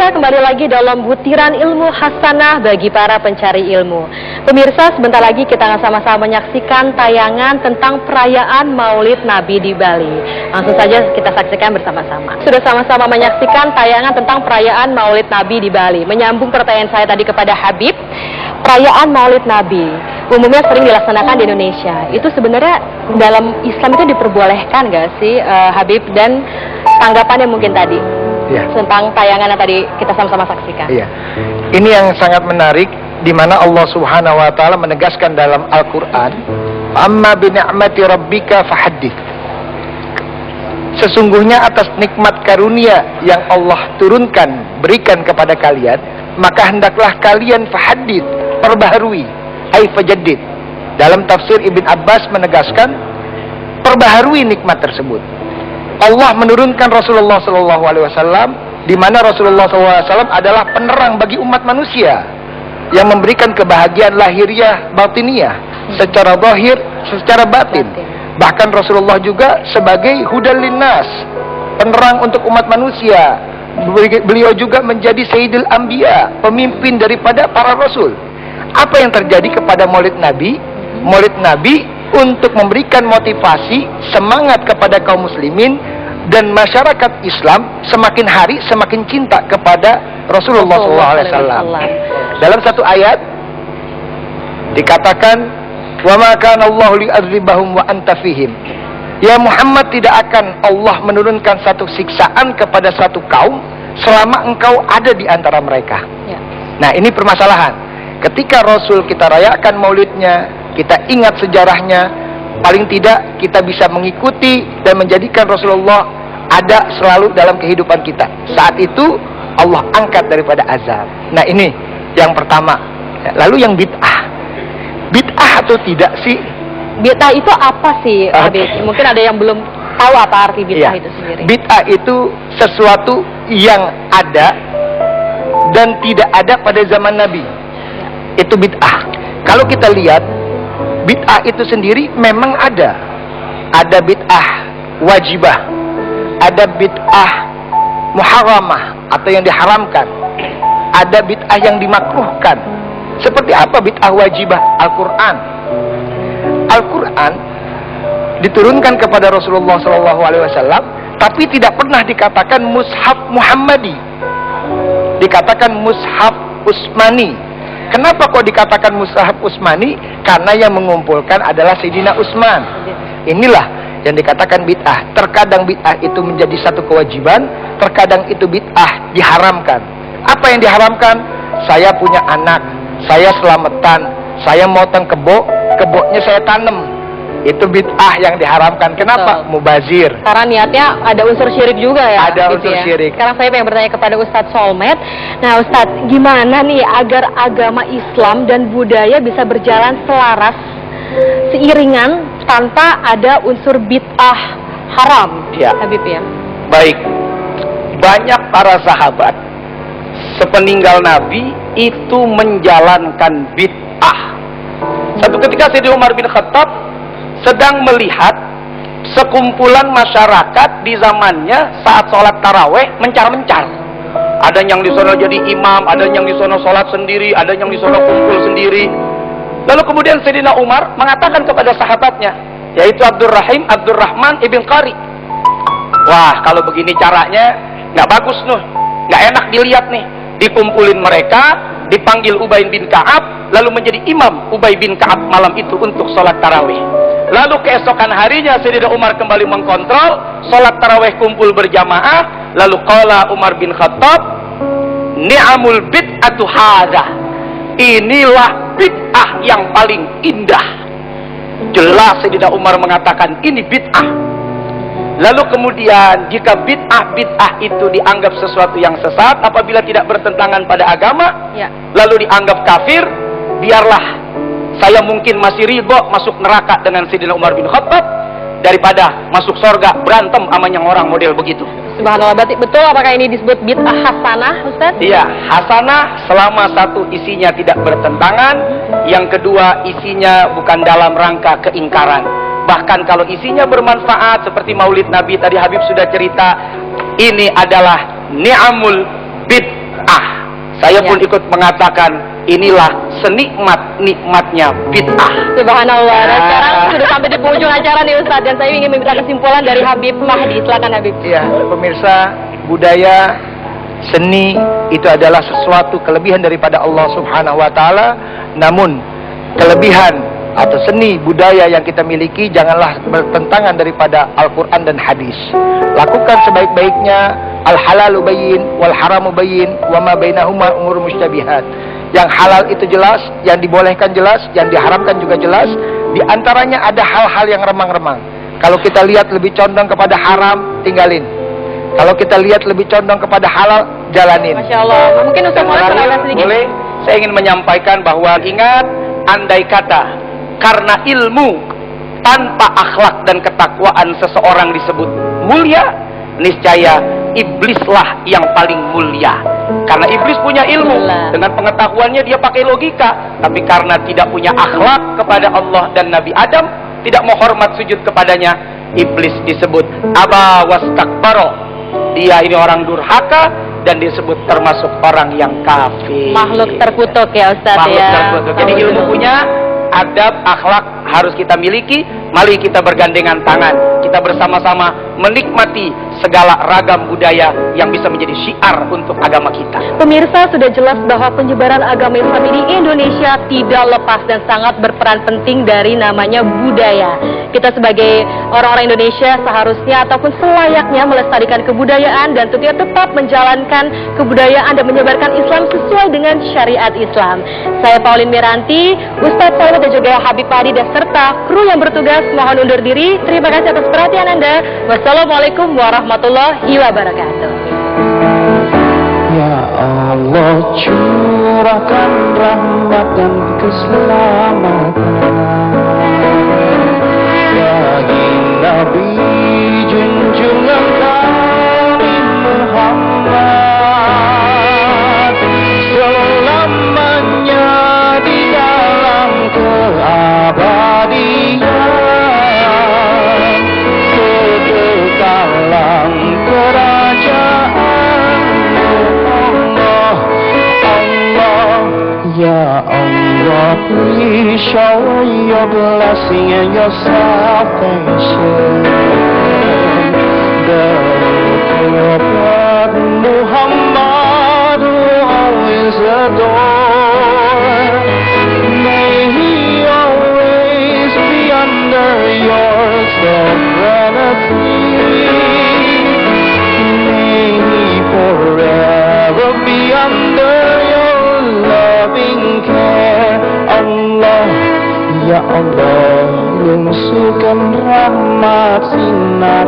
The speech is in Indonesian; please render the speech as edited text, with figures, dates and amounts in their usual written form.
Pemirsa, kembali lagi dalam butiran ilmu hasanah bagi para pencari ilmu. Pemirsa, sebentar lagi kita akan sama-sama menyaksikan tayangan tentang perayaan Maulid Nabi di Bali. Langsung saja kita saksikan bersama-sama. Sudah sama-sama menyaksikan tayangan tentang perayaan Maulid Nabi di Bali. Menyambung pertanyaan saya tadi kepada Habib, perayaan Maulid Nabi umumnya sering dilaksanakan di Indonesia. Itu sebenarnya dalam Islam itu diperbolehkan nggak sih, Habib? Dan tanggapannya mungkin tadi tentang tayangan yang tadi kita sama-sama saksikan. Iya. Ini yang sangat menarik, di mana Allah Subhanahu wa taala menegaskan dalam Al-Qur'an, "Amma bi ni'mati rabbika fahaddits." Sesungguhnya atas nikmat karunia yang Allah turunkan, berikan kepada kalian, maka hendaklah kalian fahaddits, perbaharui, ai fajaddid. Dalam tafsir Ibn Abbas menegaskan, perbaharui nikmat tersebut. Allah menurunkan Rasulullah SAW, di mana Rasulullah SAW adalah penerang bagi umat manusia yang memberikan kebahagiaan lahiriah, batiniah, secara zahir, secara batin. Bahkan Rasulullah juga sebagai hudan linnas, penerang untuk umat manusia. Beliau juga menjadi Sayyidul Anbiya, pemimpin daripada para Rasul. Apa yang terjadi kepada Maulid Nabi? Maulid Nabi untuk memberikan motivasi, semangat kepada kaum muslimin dan masyarakat Islam semakin hari semakin cinta kepada Rasulullah SAW. Dalam satu ayat dikatakan, "Wa ma kana Allahu li'adzibahum wa anta fihim." Ya Muhammad, tidak akan Allah menurunkan satu siksaan kepada satu kaum selama engkau ada di antara mereka. Nah, ini permasalahan. Ketika Rasul kita rayakan maulidnya, kita ingat sejarahnya, paling tidak kita bisa mengikuti dan menjadikan Rasulullah ada selalu dalam kehidupan kita. Saat itu Allah angkat daripada azab. Nah, ini yang pertama. Lalu yang bid'ah. Bid'ah atau tidak sih? Bid'ah itu apa sih, Habib? Mungkin ada yang belum tahu apa arti bid'ah itu sendiri. Bid'ah itu sesuatu yang ada dan tidak ada pada zaman Nabi. Itu bid'ah. Kalau kita lihat, bid'ah itu sendiri memang ada. Ada bid'ah wajibah, ada bid'ah muharramah atau yang diharamkan, ada bid'ah yang dimakruhkan. Seperti apa bid'ah wajibah? Al-Quran. Al-Quran diturunkan kepada Rasulullah SAW, tapi tidak pernah dikatakan mushaf Muhammadi, dikatakan mushaf Utsmani. Kenapa kok dikatakan mushaf Utsmani? Karena yang mengumpulkan adalah Sayyidina Utsman. Inilah yang dikatakan bid'ah. Terkadang bid'ah itu menjadi satu kewajiban, terkadang itu bid'ah diharamkan. Apa yang diharamkan? Saya punya anak, saya selamatan, saya motong keboknya saya tanam. Itu bid'ah yang diharamkan. Kenapa? Mubazir. Karena niatnya ada unsur syirik juga ya. Ada unsur syirik. Sekarang saya pengen bertanya kepada Ustadz Solmed. Nah Ustadz, gimana nih agar agama Islam dan budaya bisa berjalan selaras, seiringan, tanpa ada unsur bid'ah haram? Ya. Habib ya. Baik. Banyak para sahabat sepeninggal Nabi itu menjalankan bid'ah. Satu ketika Sayyidina Umar bin Khattab sedang melihat sekumpulan masyarakat di zamannya saat sholat taraweh mencar-mencar. Ada yang di sana jadi imam, ada yang di sana sholat sendiri, ada yang di sana kumpul sendiri. Lalu kemudian Sayyidina Umar mengatakan kepada sahabatnya, yaitu Abdurrahman ibn Qari, "Wah, kalau begini caranya nggak bagus nuh, nggak enak dilihat nih." Dikumpulin mereka, dipanggil Ubay bin Ka'ab, lalu menjadi imam Ubay bin Ka'ab malam itu untuk sholat tarawih. Lalu keesokan harinya Sayyidina Umar kembali mengkontrol, sholat tarawih kumpul berjamaah. Lalu qala Umar bin Khattab, "Ni'amul bid'atu hadza." Inilah bid'ah yang paling indah. Jelas Sayyidina Umar mengatakan ini bid'ah. Lalu kemudian jika bid'ah itu dianggap sesuatu yang sesat apabila tidak bertentangan pada agama, lalu dianggap kafir, biarlah saya mungkin masih ridho masuk neraka dengan Sayyidina Umar bin Khattab daripada masuk surga berantem sama yang orang model begitu. Subhanallah, berarti betul apakah ini disebut bid'ah hasanah, Ustaz? Iya, hasanah selama satu isinya tidak bertentangan, yang kedua isinya bukan dalam rangka keingkaran. Bahkan kalau isinya bermanfaat seperti Maulid Nabi tadi Habib sudah cerita, ini adalah ni'amul bid Saya Ya. pun ikut mengatakan inilah senikmat-nikmatnya bid'ah. Subhanallah. Dan Ah. sekarang sudah sampai di penghujung acara nih Ustadz, dan saya ingin meminta kesimpulan dari Habib Mahdi. Silakan Habib. Ya, pemirsa, budaya, seni itu adalah sesuatu kelebihan daripada Allah Subhanahu wa taala. Namun, kelebihan atau seni budaya yang kita miliki janganlah bertentangan daripada Al-Qur'an dan hadis. Lakukan sebaik-baiknya, al-halalu bayyin wal haramu bayyin wa ma bainahuma umur mustabihat. Yang halal itu jelas, yang dibolehkan jelas, yang diharamkan juga jelas. Di antaranya ada hal-hal yang remang-remang. Kalau kita lihat lebih condong kepada haram, tinggalin. Kalau kita lihat lebih condong kepada halal, jalanin. Masya Allah. Mungkin Ustadz boleh Terakhir, menambah sedikit. boleh, saya ingin menyampaikan bahwa ingat, andai kata karena ilmu tanpa akhlak dan ketakwaan seseorang disebut mulia, niscaya iblislah yang paling mulia. Karena iblis punya ilmu, dengan pengetahuannya dia pakai logika, tapi karena tidak punya akhlak kepada Allah dan Nabi Adam, tidak mau hormat sujud kepadanya, iblis disebut aba wastakbaro. Dia ini orang durhaka dan disebut termasuk orang yang kafir. Makhluk terkutuk ya Ustadz Makhluk ya. terkutuk. Jadi ilmu punya, adab, akhlak harus kita miliki. Mari kita bergandengan tangan, kita bersama-sama menikmati segala ragam budaya yang bisa menjadi syiar untuk agama kita. Pemirsa, sudah jelas bahwa penyebaran agama Islam di Indonesia tidak lepas dan sangat berperan penting dari namanya budaya. Kita sebagai orang-orang Indonesia seharusnya ataupun selayaknya melestarikan kebudayaan dan tentunya tetap menjalankan kebudayaan dan menyebarkan Islam sesuai dengan syariat Islam. Saya Pauline Miranti, Ustadz Salim dan juga Habib Mahdi dan serta kru yang bertugas mohon undur diri. Terima kasih atas perhatian Anda. Wassalamualaikum warahmatullahi wabarakatuh. Ya Allah, curahkan rahmat dan keselamatan bagi Nabi junjungan kami Muhammad, selamanya di dalam keabadian, kekekalan kerajaan Allah. Ya Allah, please shower your blessing and your salvation. The Prophet Muhammad who always adore, may he always be under your sovereignty. May he forever be under your loving care. Allah, ya Allah, lungsukan rahmat sinar